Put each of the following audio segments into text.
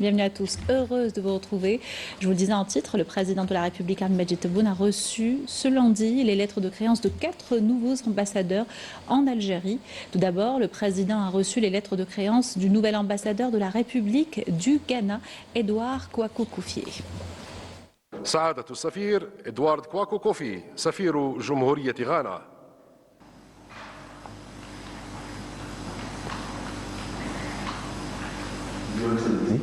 Bienvenue à tous, heureuse de vous retrouver. Je vous le disais en titre, le président de la République Abdelmadjid Tebboune a reçu ce lundi les lettres de créance de 4 nouveaux ambassadeurs en Algérie. Tout d'abord, le président a reçu les lettres de créance du nouvel ambassadeur de la République du Ghana, Edouard Kwaku Kouffié. سعادة السفير إدوارد كواكو كوفي سفير جمهورية غانا. Your Excellency,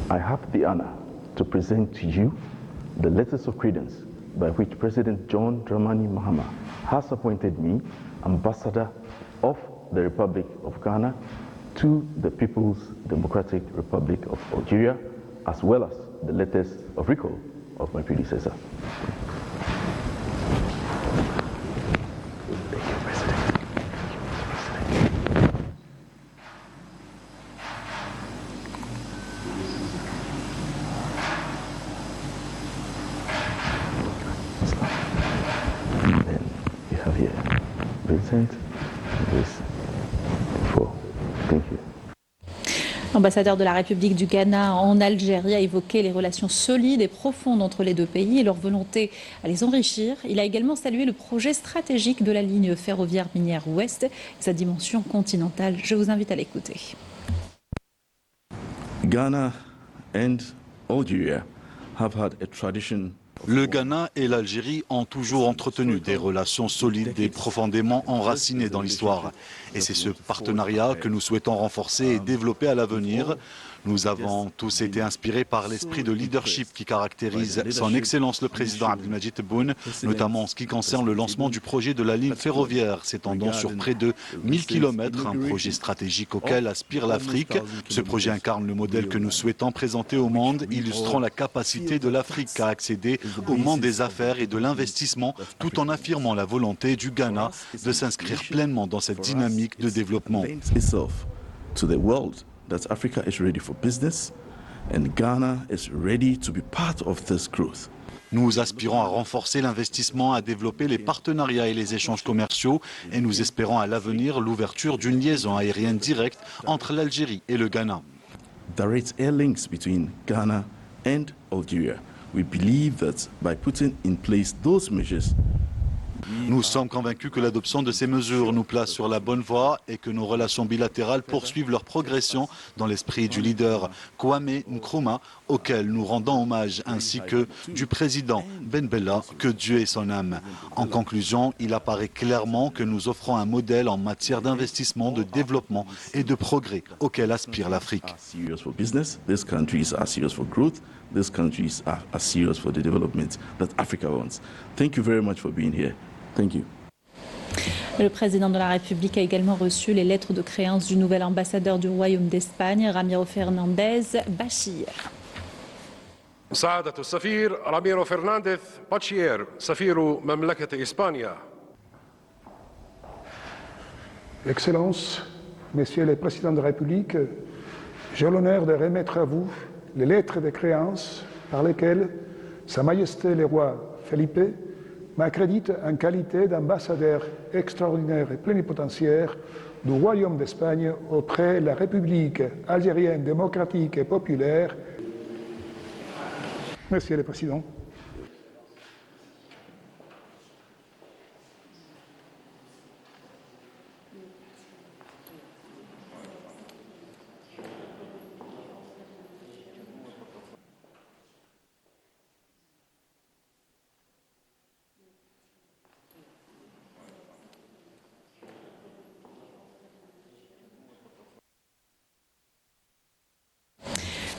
I have the honor to present to you the letters of credence by which President John Dramani Mahama has appointed me Ambassador of the Republic of Ghana to the People's Democratic Republic of Algeria, as well as the letters of recall of my predecessor. Thank you, President. Then you have here Vincent, this for. Thank you. L'ambassadeur de la République du Ghana en Algérie a évoqué les relations solides et profondes entre les deux pays et leur volonté à les enrichir. Il a également salué le projet stratégique de la ligne ferroviaire minière ouest et sa dimension continentale. Je vous invite à l'écouter. Ghana and Algeria have had a tradition. Le Ghana et l'Algérie ont toujours entretenu des relations solides et profondément enracinées dans l'histoire. Et c'est ce partenariat que nous souhaitons renforcer et développer à l'avenir. Nous avons tous été inspirés par l'esprit de leadership qui caractérise son Excellence le Président Abdelmadjid Tebboune, notamment en ce qui concerne le lancement du projet de la ligne ferroviaire s'étendant sur près de 1000 km, un projet stratégique auquel aspire l'Afrique. Ce projet incarne le modèle que nous souhaitons présenter au monde, illustrant la capacité de l'Afrique à accéder au monde des affaires et de l'investissement, tout en affirmant la volonté du Ghana de s'inscrire pleinement dans cette dynamique de développement. To the world that Africa is ready for business and Ghana is ready to be part of this growth. Nous aspirons à renforcer l'investissement, à développer les partenariats et les échanges commerciaux et nous espérons à l'avenir l'ouverture d'une liaison aérienne directe entre l'Algérie et le Ghana. Direct air links between Ghana and Algeria. We believe that by putting in place those measures, nous sommes convaincus que l'adoption de ces mesures nous place sur la bonne voie et que nos relations bilatérales poursuivent leur progression dans l'esprit du leader Kwame Nkrumah, auquel nous rendons hommage, ainsi que du président Ben Bella, que Dieu ait son âme. En conclusion, il apparaît clairement que nous offrons un modèle en matière d'investissement, de développement et de progrès auquel aspire l'Afrique. These countries are serious for growth. These countries are serious for the development that Africa wants. Thank you very much for being here. Thank you. Le président de la République a également reçu les lettres de créance du nouvel ambassadeur du Royaume d'Espagne, Ramiro Fernandez Bachir. سعادة السفير راميرو فرنانديز باتشير سفير مملكة إسبانيا. Excellences, Messieurs les Présidents de la République, j'ai l'honneur de remettre à vous les lettres de créance par lesquelles Sa Majesté le roi Felipe m'accrédite en qualité d'ambassadeur extraordinaire et plénipotentiaire du Royaume d'Espagne auprès de la République algérienne démocratique et populaire. Monsieur le Président.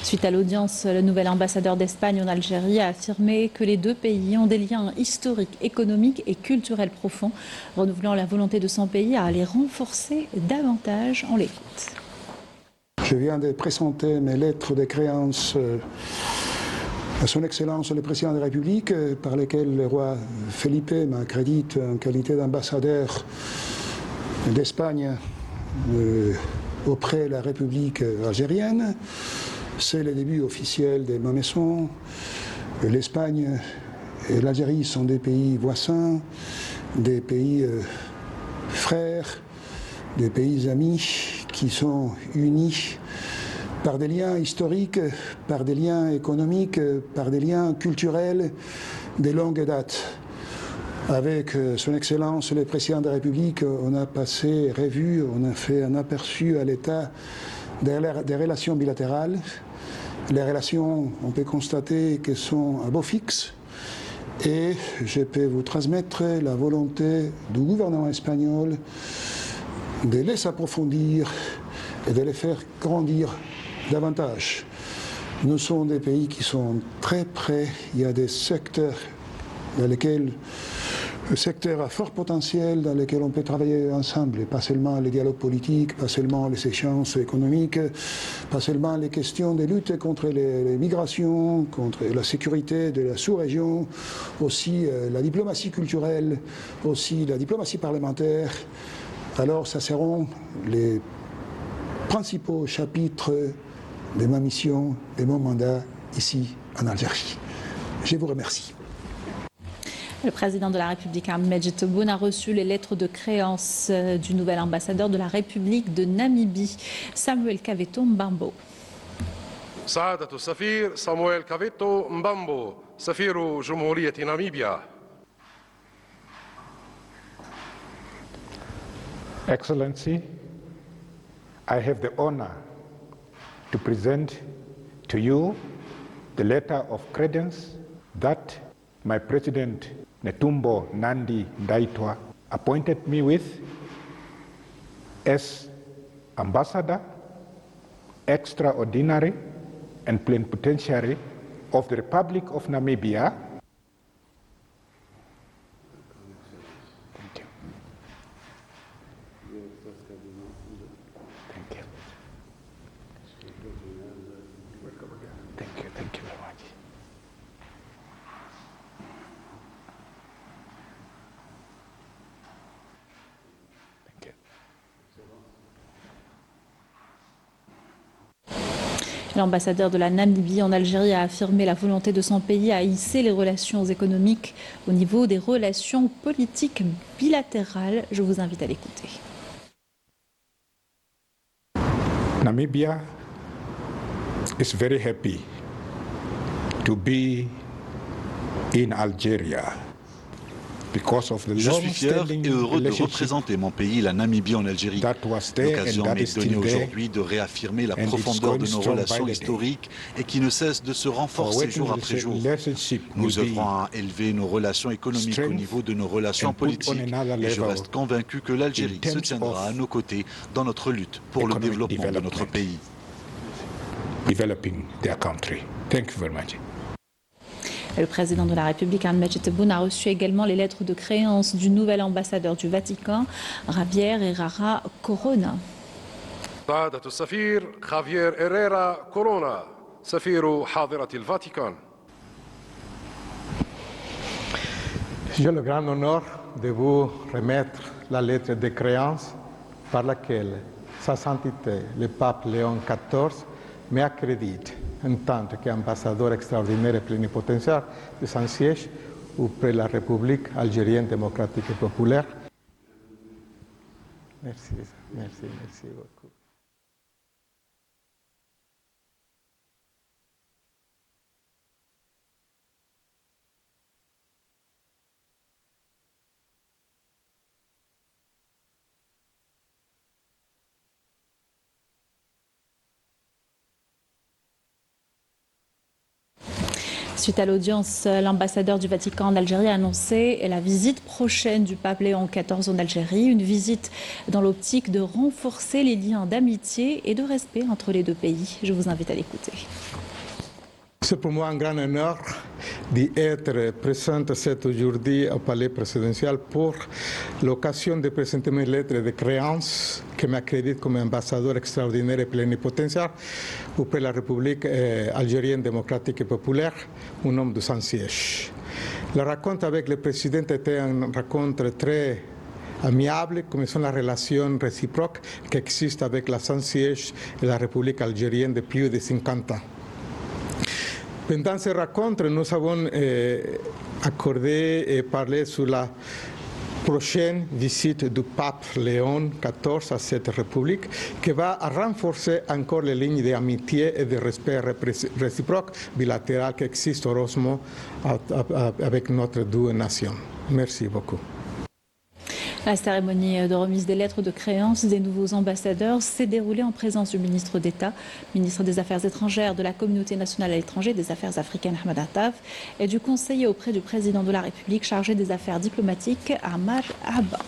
Suite à l'audience, le nouvel ambassadeur d'Espagne en Algérie a affirmé que les deux pays ont des liens historiques, économiques et culturels profonds, renouvelant la volonté de son pays à les renforcer davantage. On l'écoute. Je viens de présenter mes lettres de créance à Son Excellence le Président de la République, par lesquelles le roi Felipe m'accrédite en qualité d'ambassadeur d'Espagne auprès de la République algérienne. C'est le début officiel de ma maison. L'Espagne et l'Algérie sont des pays voisins, des pays frères, des pays amis qui sont unis par des liens historiques, par des liens économiques, par des liens culturels de longue date. Avec Son Excellence le Président de la République, on a passé revue, on a fait un aperçu à l'état des relations bilatérales. Les relations, on peut constater qu'elles sont à beau fixe. Et je peux vous transmettre la volonté du gouvernement espagnol de les approfondir et de les faire grandir davantage. Nous sommes des pays qui sont très près. Il y a des secteurs dans lesquels le secteur à fort potentiel dans lesquels on peut travailler ensemble, pas seulement les dialogues politiques, pas seulement les échanges économiques, pas seulement les questions de lutte contre les migrations, contre la sécurité de la sous-région, aussi la diplomatie culturelle, aussi la diplomatie parlementaire. Alors, ça seront les principaux chapitres de ma mission, de mon mandat ici en Algérie. Je vous remercie. Le président de la République, Ahmed Tebboune, a reçu les lettres de créance du nouvel ambassadeur de la République de Namibie, Samuel Kaveto Mbambo. سعادة السفير صامويل كافيتو مبامبو سفير جمهورية ناميبيا. Excellency, I have the honor to present to you the letter of credence that my President Netumbo Nandi Ndaitwah appointed me with as Ambassador, Extraordinary and Plenipotentiary of the Republic of Namibia. Thank you. Thank you. Thank you very much. L'ambassadeur de la Namibie en Algérie a affirmé la volonté de son pays à hisser les relations économiques au niveau des relations politiques bilatérales. Je vous invite à l'écouter. Namibia is very happy to be in Algeria. Je suis fier et heureux de représenter mon pays, la Namibie, en Algérie. L'occasion m'est donnée aujourd'hui de réaffirmer la profondeur de nos relations historiques et qui ne cessent de se renforcer jour après jour. Nous œuvrons à élever nos relations économiques au niveau de nos relations politiques et je reste convaincu que l'Algérie se tiendra à nos côtés dans notre lutte pour le développement de notre pays. Le président de la République, Ahmed Tebboune, a reçu également les lettres de créance du nouvel ambassadeur du Vatican, Javier Herrera Corona. سعادة السفير خافير إيريرا كورونا سفير حاضرة الفاتيكان. J'ai le grand honneur de vous remettre la lettre de créance par laquelle Sa Sainteté, le pape Léon XIV, m'accrédite en tant qu'ambassadeur extraordinaire et plénipotentiaire de son siège auprès de la République algérienne démocratique et populaire. Merci beaucoup. Suite à l'audience, l'ambassadeur du Vatican en Algérie a annoncé la visite prochaine du pape Léon XIV en Algérie, une visite dans l'optique de renforcer les liens d'amitié et de respect entre les deux pays. Je vous invite à l'écouter. C'est pour moi un grand honneur d'être présente aujourd'hui au palais présidentiel pour l'occasion de présenter mes lettres de créance qui m'accréditent comme ambassadeur extraordinaire et plénipotentiaire auprès de la République algérienne démocratique et populaire, un homme de sans siège. La rencontre avec le président était une rencontre très amiable, comme sont les relations réciproques qui existent avec la sans siège et la République algérienne depuis plus de 50 ans. Pendant ces rencontres, nous avons accordé et parlé sur la prochaine visite du pape Léon XIV à cette République, qui va renforcer encore les lignes d'amitié et de respect réciproque bilatéral qui existent heureusement avec notre deux nations. Merci beaucoup. La cérémonie de remise des lettres de créance des nouveaux ambassadeurs s'est déroulée en présence du ministre d'État, ministre des Affaires étrangères, de la Communauté nationale à l'étranger et des Affaires africaines, Ahmed Attaf, et du conseiller auprès du président de la République chargé des affaires diplomatiques, Amar Abba.